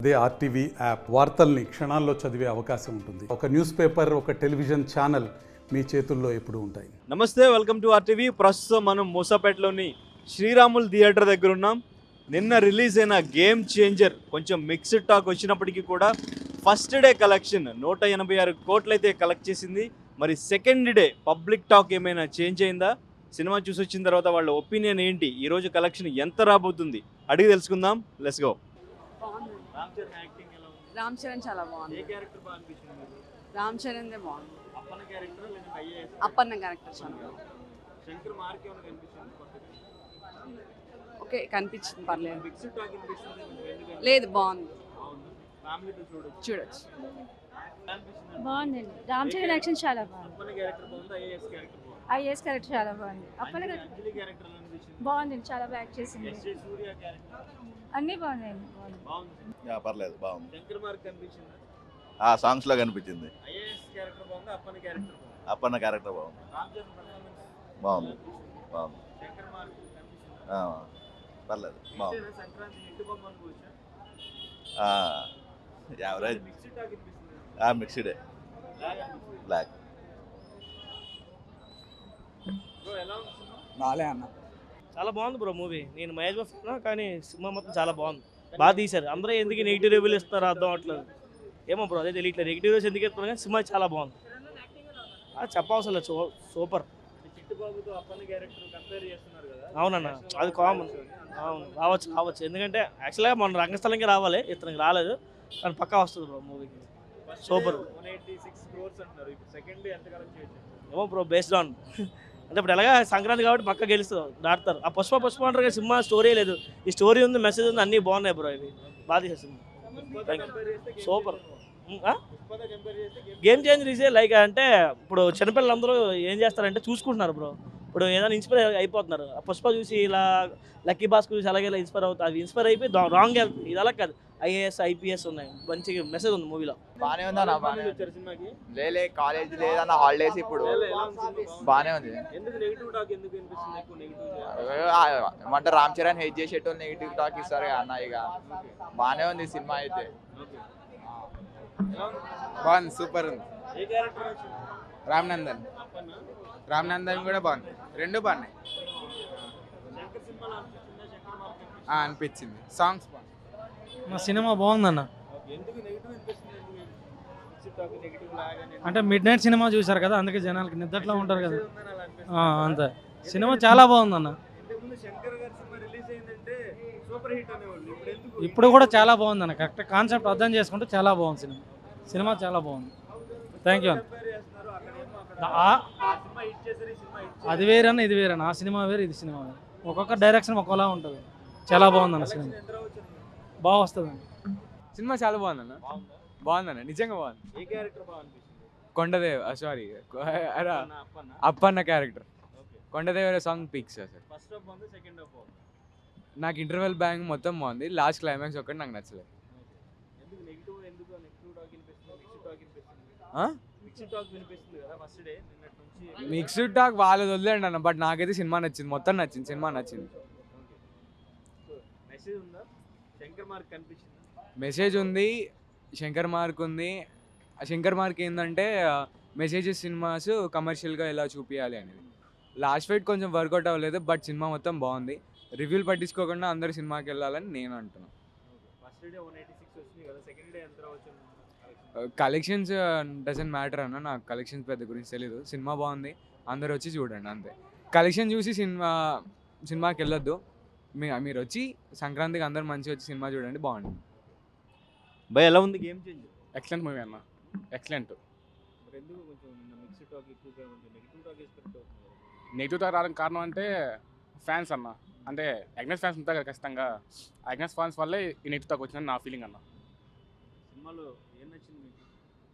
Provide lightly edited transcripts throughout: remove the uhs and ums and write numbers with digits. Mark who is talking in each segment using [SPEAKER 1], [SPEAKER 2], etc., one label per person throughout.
[SPEAKER 1] అదే RTV app వార్తల్ని క్షణాల్లో చదివే అవకాశం ఉంటుంది. ఒక న్యూస్ పేపర్, ఒక టెలివిజన్ ఛానల్ మీ చేతుల్లో ఎప్పుడూ ఉంటాయి.
[SPEAKER 2] నమస్తే, వెల్కమ్ టు ఆర్టీవీ. ప్రస్తుతం మనం మూసాపేటలోని శ్రీరాముల్ థియేటర్ దగ్గర ఉన్నాం. నిన్న రిలీజ్ అయిన గేమ్ చేంజర్ కొంచెం మిక్స్డ్ టాక్ వచ్చినప్పటికీ కూడా ఫస్ట్ డే కలెక్షన్ 186 కోట్లు అయితే కలెక్ట్ చేసింది. మరి సెకండ్ డే పబ్లిక్ టాక్ ఏమైనా చేంజ్ అయిందా? సినిమా చూసి వచ్చిన తర్వాత వాళ్ళ ఒపీనియన్ ఏంటి? ఈరోజు కలెక్షన్ ఎంత రాబోతుంది అడిగి తెలుసుకుందాం. Let's go.
[SPEAKER 3] రామ్ చరణ్ చాలా బాగుంది. రామ్ చరణ్ బాగుంది. అప్పన్న క్యారెక్టర్ చాలా బాగుంది. ఓకే, కనిపించింది, పర్లేదు. లేదు, బాగుంది, చూడొచ్చు.
[SPEAKER 4] బాగుందండి. రామ్ చరణ్ యాక్షన్ చాలా బాగుంది. ఐఏఎస్ క్యారెక్టర్ చాలా బాగుంది. అప్పన్న బాగుందండి, చాలా బాగా యాక్ట్ చేసింది. అన్నీ బాగున్నాయండి.
[SPEAKER 5] పర్లేదు, బాగుంది. సాంగ్స్ లో కనిపించింది. అప్పన్న క్యారెక్టర్ బాగుంది. బాగుంది, బాగుంది. పర్లేదు, బాగుంది. Average, mixed, black.
[SPEAKER 6] బాలే అన్న,
[SPEAKER 7] చాలా బాగుంది బ్రో మూవీ. నేను మహేష్ బాబు కానీ సినిమా మొత్తం చాలా బాగుంది, బాగా తీశారు. అందరూ ఎందుకు నెగిటివ్ రివ్యూలు ఇస్తున్నారు అర్థం అవట్లేదు. ఏమో బ్రో, అదే తెలియట్లేదు. నెగిటివ్ రివ్యూస్ ఎందుకు ఇస్తున్నారు కానీ సినిమా చాలా బాగుంది. చెప్పవసరం లేదు, సూపర్. అవునన్న, అది కామన్. అవును, రావచ్చు. ఎందుకంటే యాక్చువల్గా మన రంగస్థలంకి రావాలి, ఇతనికి రాలేదు, కానీ పక్కా వస్తుంది బ్రో మూవీకి. సూపర్. ఏమో బ్రో, బేస్డ్ ఆన్ అంటే ఇప్పుడు ఎలాగా సంక్రాంతి కాబట్టి పక్క గెలుస్తుంది, దాటుతారు. ఆ పుష్ప అంటారు కదా, సినిమా స్టోరీ లేదు, ఈ స్టోరీ ఉంది, మెసేజ్ ఉంది, అన్నీ బాగున్నాయి బ్రో. ఇవి బాగా తీసే cinema, super. Game changer easy. Like అంటే ఇప్పుడు చిన్నపిల్లలందరూ ఏం చేస్తారంటే చూసుకుంటున్నారు బ్రో. ఇప్పుడు ఏదైనా ఇన్స్పైర్ అయిపోతున్నారు. ఆ పుష్ప చూసి ఇలా, లక్కీ భాస్కర్ చూసి అలాగే ఇలా ఇన్స్పైర్ అవుతుంది. అది ఇన్స్పైర్ అయిపోయి రాంగ్ వెళ్తుంది. ఇది అలా కాదు, ఐఏఎస్ ఐపీఎస్ ఉన్నాయి, మంచి మెసేజ్ ఉంది మూవీలో.
[SPEAKER 6] బానే ఉందన్న. లేలే, కాలేజ్ లేదన్న, హాలిడేస్ ఇప్పుడు. బానే ఉంది. ఏమంటే రామ్ చరణ్ హెయిట్ చేసేటోళ్ళు నెగిటివ్ టాక్ ఇస్తారు కదా అన్న. ఇక బానే ఉంది సినిమా అయితే.
[SPEAKER 8] బాగుంది, సూపర్ ఉంది. రామ్ నందన్ కూడా బాగుంది. రెండు బాగున్నాయి అనిపించింది. సాంగ్స్ బాగుంది.
[SPEAKER 9] మా సినిమా బాగుందన్న. అంటే మిడ్ నైట్ సినిమా చూసారు కదా, అందుకే జనాలకి నిద్రలో ఉంటారు కదా, అంతే. సినిమా చాలా బాగుందన్న. ఇప్పుడు కూడా చాలా బాగుందన్న. కరెక్ట్ కాన్సెప్ట్ అర్థం చేసుకుంటే చాలా బాగుంది సినిమా చాలా బాగుంది. థ్యాంక్ యూ అన్న. అది వేరన్నా, ఇది వేరన్నా. ఆ సినిమా వేరు, ఇది సినిమా వేరు. ఒక్కొక్క డైరెక్షన్ ఒక్కోలా ఉంటుంది. చాలా బాగుందన్న సినిమా, బాగా వస్తుందండి.
[SPEAKER 8] సినిమా చాలా బాగుందన్న. బాగుందన్న, నిజంగా బాగుంది. కొండదేవ్, sorry, Appanna character. Kondadevara song peaks అసలు. నాకు ఇంటర్వెల్ బ్యాంగ్ మొత్తం బాగుంది. లాస్ట్ క్లైమాక్స్ ఒకటి నాకు నచ్చలేదు. మిక్స్డ్ టాక్ వాళ్ళది వదిలేండి అన్న, బట్ నాకైతే సినిమా నచ్చింది, మొత్తం నచ్చింది, సినిమా నచ్చింది. మెసేజ్ ఉంది, శంకర్ మార్క్ ఉంది. ఆ శంకర్ మార్క్ ఏంటంటే మెసేజెస్ సినిమాస్ కమర్షియల్గా ఎలా చూపించాలి అనేది. లాస్ట్ ఫైట్ కొంచెం వర్కౌట్ అవ్వలేదు, బట్ సినిమా మొత్తం బాగుంది. రివ్యూలు పట్టించుకోకుండా అందరు సినిమాకి వెళ్ళాలని నేను అంటున్నాను. కలెక్షన్స్ డజంట్ మ్యాటర్ అన్న, నాకు కలెక్షన్స్ పెద్ద గురించి తెలీదు. సినిమా బాగుంది, అందరు వచ్చి చూడండి అంతే. కలెక్షన్ చూసి సినిమాకి వెళ్ళొద్దు. మీరు వచ్చి సంక్రాంతికి అందరు మంచిగా వచ్చి సినిమా చూడండి, బాగుంటుంది.
[SPEAKER 2] భయ ఎలా ఉంది గేమ్ చేంజర్?
[SPEAKER 8] ఎక్సలెంట్ మూవీ అన్న, ఎక్సలెంట్. నెగిటివ్ టాక్ రావడానికి కారణం అంటే ఫ్యాన్స్ అన్న. అంటే అగ్నెస్ ఫ్యాన్స్ ఉంటారు కదా ఖచ్చితంగా. అగ్నెస్ ఫ్యాన్స్ వల్లే ఈ నెగిటివ్ టాక్ వచ్చిందని నా ఫీలింగ్ అన్న.
[SPEAKER 2] సినిమాలో ఏం నచ్చింది?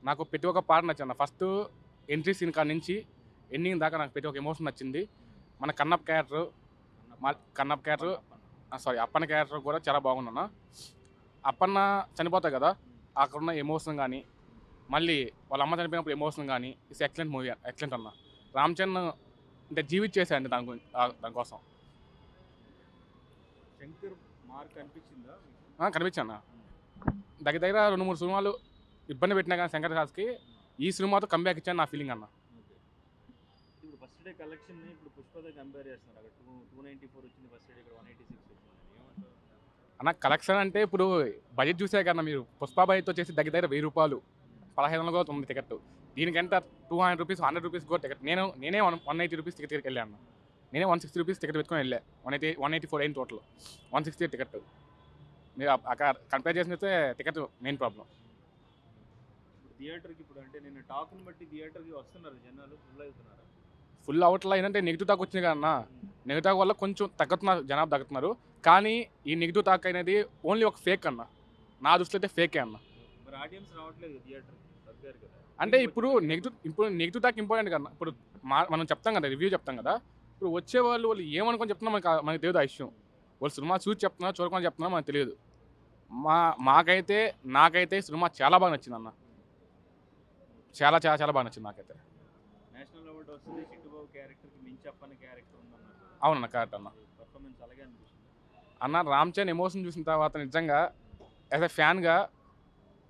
[SPEAKER 8] నాకు ప్రతి ఒక్క పార్ట్ నచ్చింది అన్న. ఫస్ట్ ఎంట్రీ సీన్ కాడ నుంచి ఎండింగ్ దాకా నాకు ప్రతి ఒక్క ఎమోషన్ నచ్చింది. మన కన్నప్ప క్యారెక్టర్ అప్పన్న క్యారెక్టర్ కూడా చాలా బాగుందన్న. అప్పన్న చనిపోతాయి కదా, అక్కడున్న ఎమోషన్ కానీ, మళ్ళీ వాళ్ళ అమ్మ చనిపోయినప్పుడు ఎమోషన్ కానీ, ఇట్స్ ఎక్సలెంట్ మూవీ, ఎక్సలెంట్ అన్న. రామ్ చరణ్ అంటే జీవించేసాయండి దానికోసం.
[SPEAKER 2] శంకర్ మార్క్ అనిపించిందా?
[SPEAKER 8] కనిపించాను.
[SPEAKER 10] దగ్గర 2-3 సినిమాలు ఇబ్బంది పెట్టినా కానీ శంకర్ దాస్కి ఈ సినిమాతో కంబ్యాక్ ఇచ్చాను నా ఫీలింగ్ అన్న.
[SPEAKER 2] ఇప్పుడు ఫస్ట్ డే కలెక్షన్ ఇప్పుడు పుష్పతో కంపేర్ చేస్తున్నారు. అక్కడ 294 వచ్చింది ఫస్ట్ డే, ఇక్కడ 186 వచ్చింది. ఏమంటారు
[SPEAKER 10] అన్న? కలెక్షన్ అంటే ఇప్పుడు బడ్జెట్ చూసే కన్నా మీరు పుష్ప బడ్జెట్ వచ్చేసి దగ్గర 1000 రూపాయలు 1500 కూడా ఉంది టికెట్. దీనికంటే 200 రూపీస్ 100 రూపీస్ కూడా టికెట్. నేనే 180 రూపీస్ టికెట్కి వెళ్ళాను. నేనే 160 రూపీస్ టికెట్ పెట్టుకొని వెళ్ళా. 184 అయింది టోటల్. 160 టికెట్. మీరు అక్కడ కంపేర్ చేసినైతే టికెట్ మెయిన్ ప్రాబ్లం.
[SPEAKER 2] థియేటర్కి ఇప్పుడు అంటే నేను టాక్ని బట్టి థియేటర్కి వస్తున్నారు జనాలు, ఫుల్ అవుతున్నారు.
[SPEAKER 10] ఫుల్ అవుట్లో ఏంటంటే నెగిటివ్ టాక్ వచ్చింది కదన్నా. నెగిటివ్ టాక్ వల్ల కొంచెం తగ్గుతున్నారు, జనాభా తగ్గుతున్నారు. కానీ ఈ నెగిటివ్ టాక్ అనేది ఓన్లీ ఒక ఫేక్ అన్న. నా దృష్టిలో అయితే ఫేకే అన్న.
[SPEAKER 2] మరి ఆడియన్స్ రావట్లేదు థియేటర్కి, తగ్గారు కదా.
[SPEAKER 10] అంటే ఇప్పుడు నెగిటివ్ టాక్ ఇంపార్టెంట్ కదా. ఇప్పుడు మనం చెప్తాం కదా, రివ్యూ చెప్తాం కదా. ఇప్పుడు వచ్చే వాళ్ళు ఏమనుకొని చెప్తున్నా మనకు తెలియదు ఆ విషయం. వాళ్ళు సినిమా చూసి చెప్తున్నారు, చూడకుండా చెప్తున్నా మనకు తెలియదు. నాకైతే సినిమా చాలా బాగా నచ్చింది అన్న. చాలా చాలా చాలా బాగా నచ్చింది నాకైతే.
[SPEAKER 2] నేషనల్ అవార్డు వస్తుంది. చిట్టుబాబు క్యారెక్టర్కి మించి అప్పన్న క్యారెక్టర్ ఉందన్నారు.
[SPEAKER 10] అవునన్న, కరెక్ట్ అన్న.
[SPEAKER 2] పర్ఫార్మెన్స్ అలాగే అనిపిస్తుంది
[SPEAKER 10] అన్న. రామ్ చరణ్ ఎమోషన్ చూసిన తర్వాత నిజంగా యాజ్ ఎ ఫ్యాన్గా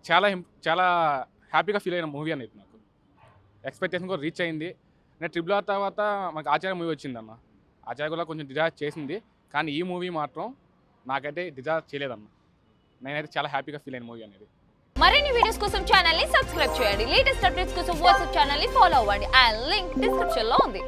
[SPEAKER 10] చాలా చాలా హ్యాపీగా ఫీల్ అయిన మూవీ అనేది. నాకు ఎక్స్పెక్టేషన్ కూడా రీచ్ అయింది. నేను ట్రిపుల్ ఆర్ తర్వాత మనకు ఆచార్య మూవీ వచ్చింది అన్న. ఆచార్య కూడా కొంచెం డిజైర్ చేసింది, కానీ ఈ మూవీ మాత్రం నాకైతే డిజైర్ చేయలేదన్న. నేనైతే చాలా హ్యాపీగా ఫీల్ అయిన మూవీ అనేది.
[SPEAKER 11] మరిన్ని వీడియోస్ కోసం ఛానల్ ని సబ్స్క్రైబ్ చేయండి. లేటెస్ట్ అప్డేట్స్ కోసం వాట్సాప్ ఛానల్ ని ఫాలో అవ్వండి. ఆ లింక్ డిస్క్రిప్షన్ లో ఉంది.